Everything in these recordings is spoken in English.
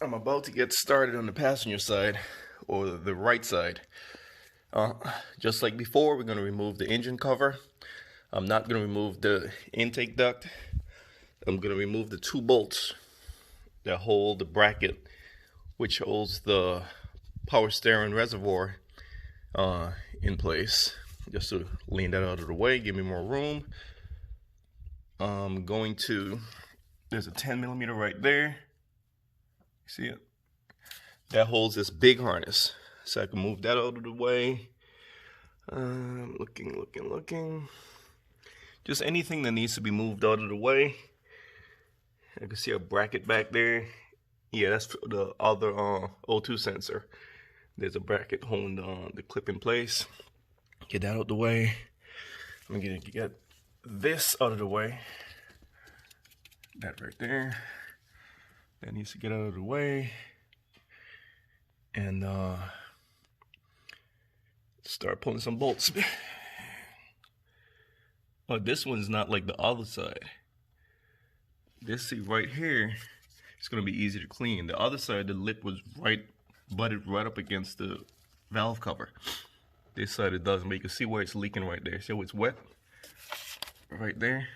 I'm about to get started on the passenger side, or the right side. Just like before, we're going to remove the engine cover. I'm not going to remove the intake duct. I'm going to remove the two bolts that hold the bracket, which holds the power steering reservoir in place. Just to lean that out of the way, give me more room. I'm going to, there's a 10mm right there. See it? That holds this big harness. So I can move that out of the way. Looking. Just anything that needs to be moved out of the way. I can see a bracket back there. Yeah, that's the other O2 sensor. There's a bracket holding the clip in place. Get that out of the way. I'm gonna get this out of the way. That right there. That needs to get out of the way. And start pulling some bolts. Oh, this one's not like the other side. This seat right here, it's gonna be easy to clean. The other side, the lip was butted right up against the valve cover. This side it doesn't, but you can see where it's leaking right there. See how it's wet? Right there.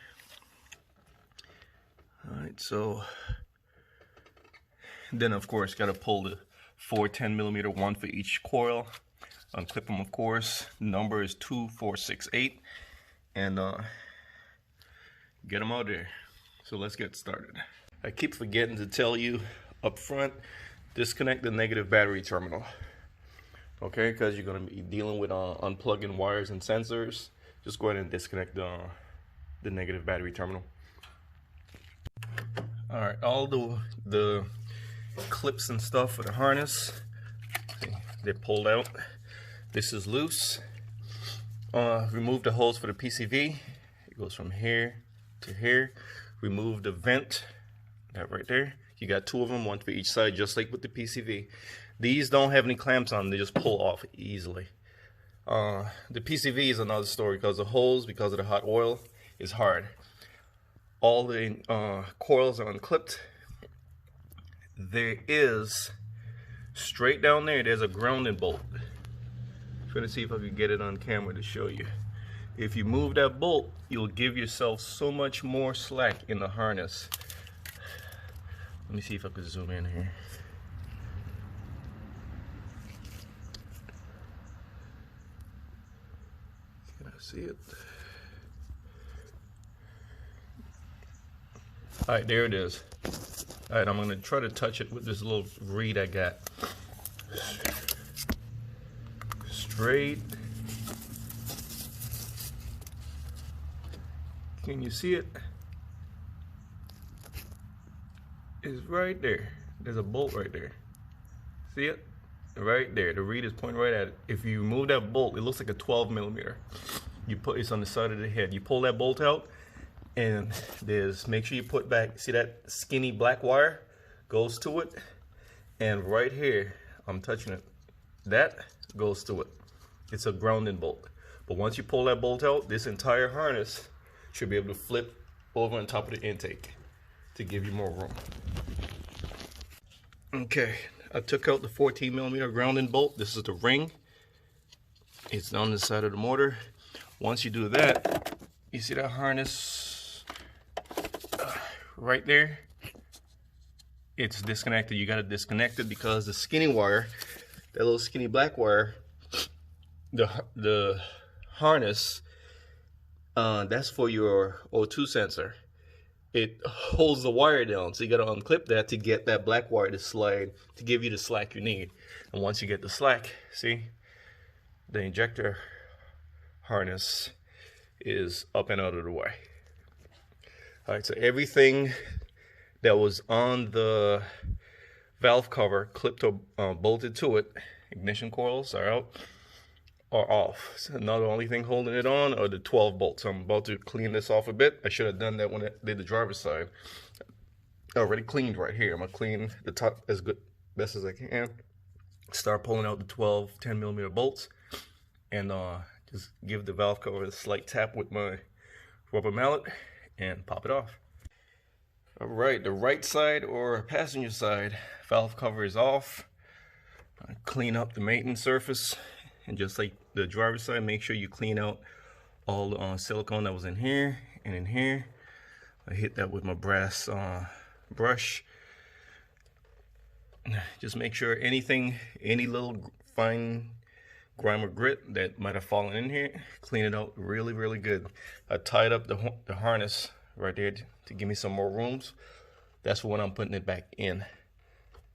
Alright, so then of course gotta pull the 4 10mm, one for each coil. Unclip them, of course. Number is 2468, and get them out there. So let's get started. I keep forgetting to tell you up front, disconnect the negative battery terminal. Okay, because you're going to be dealing with unplugging wires and sensors. Just go ahead and disconnect the negative battery terminal. All right, all the clips and stuff for the harness, they're pulled out. This is loose. Remove the holes for the PCV. It goes from here to here. Remove the vent, that right there. You got two of them, one for each side, just like with the PCV. These don't have any clamps on them, they just pull off easily. The PCV is another story because the holes, because of the hot oil, is hard. All the coils are unclipped. There is, straight down there, there's a grounding bolt. I'm trying to see if I can get it on camera to show you. If you move that bolt, you'll give yourself so much more slack in the harness. Let me see if I can zoom in here. Can I see it? Alright, there it is. Alright, I'm going to try to touch it with this little reed I got. Straight. Can you see it? It's right there. There's a bolt right there. See it? Right there. The reed is pointing right at it. If you move that bolt, it looks like a 12mm. You put it's on the side of the head. You pull that bolt out, and make sure you put back. See that skinny black wire goes to it, and right here, I'm touching it. That goes to it. It's a grounding bolt. But once you pull that bolt out, this entire harness should be able to flip over on top of the intake to give you more room. Okay, I took out the 14mm grounding bolt. This is the ring. It's on the side of the motor. Once you do that, you see that harness right there? It's disconnected. You got to disconnect it because the skinny wire, that little skinny black wire, the harness, that's for your O2 sensor. It holds the wire down, so you got to unclip that to get that black wire to slide, to give you the slack you need. And once you get the slack, see, the injector harness is up and out of the way. All right, so everything that was on the valve cover, clipped or bolted to it, ignition coils are out, are off. So now the only thing holding it on are the 12 bolts. I'm about to clean this off a bit. I should have done that when I did the driver's side. I already cleaned right here. I'm gonna clean the top as best as I can. Start pulling out the 12 10mm bolts, and just give the valve cover a slight tap with my rubber mallet and pop it off. All right, the right side or passenger side valve cover is off. Clean up the maintenance surface, and just like the driver's side, make sure you clean out all the silicone that was in here and in here. I hit that with my brass brush. Just make sure any little fine grime or grit that might have fallen in here, clean it out really good. I tied up the harness right there to give me some more rooms. That's when I'm putting it back in,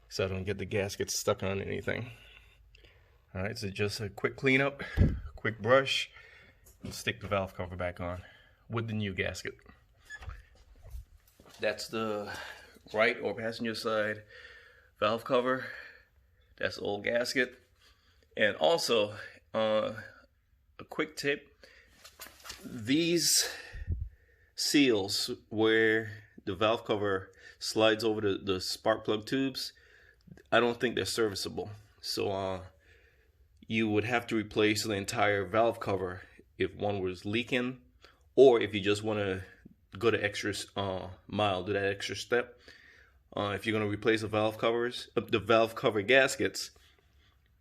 so I don't get the gasket stuck on anything. All right, so just a quick cleanup, quick brush, and stick the valve cover back on with the new gasket. That's the right or passenger side valve cover. That's the old gasket. And also, a quick tip, these seals where the valve cover slides over the spark plug tubes, I don't think they're serviceable. So you would have to replace the entire valve cover if one was leaking, or if you just want to go the extra mile, do that extra step. If you're going to replace the valve cover gaskets,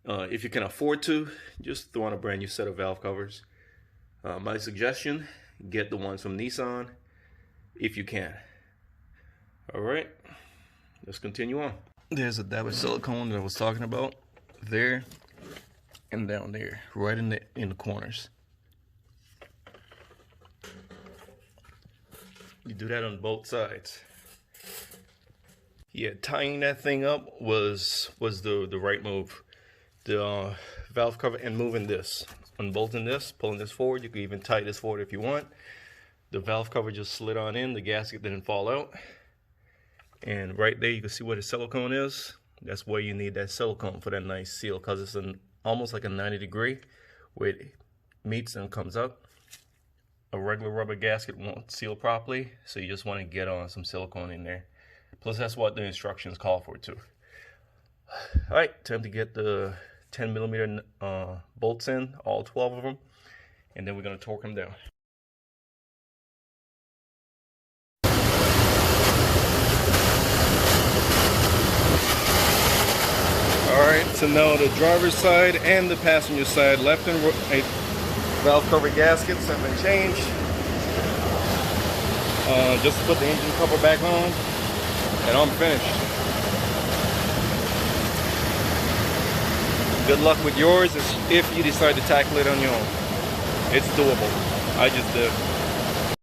if you can afford to, just throw on a brand new set of valve covers. My suggestion, get the ones from Nissan if you can. All right, let's continue on. There's a dab of silicone that I was talking about, there and down there, right in the corners. You do that on both sides. Yeah, tying that thing up was the right move. The valve cover and moving this, unbolting this, pulling this forward. You can even tie this forward if you want. The valve cover just slid on in, the gasket didn't fall out. And right there you can see where the silicone is. That's where you need that silicone for that nice seal, because it's almost like a 90-degree where it meets and comes up. A regular rubber gasket won't seal properly, so you just want to get on some silicone in there. Plus that's what the instructions call for too. All right, time to get the 10mm bolts in, all 12 of them, and then we're going to torque them down. Alright, so now the driver's side and the passenger side, left and right valve cover gaskets have been changed. Just to put the engine cover back on, and I'm finished. Good luck with yours if you decide to tackle it on your own. It's doable. I just did.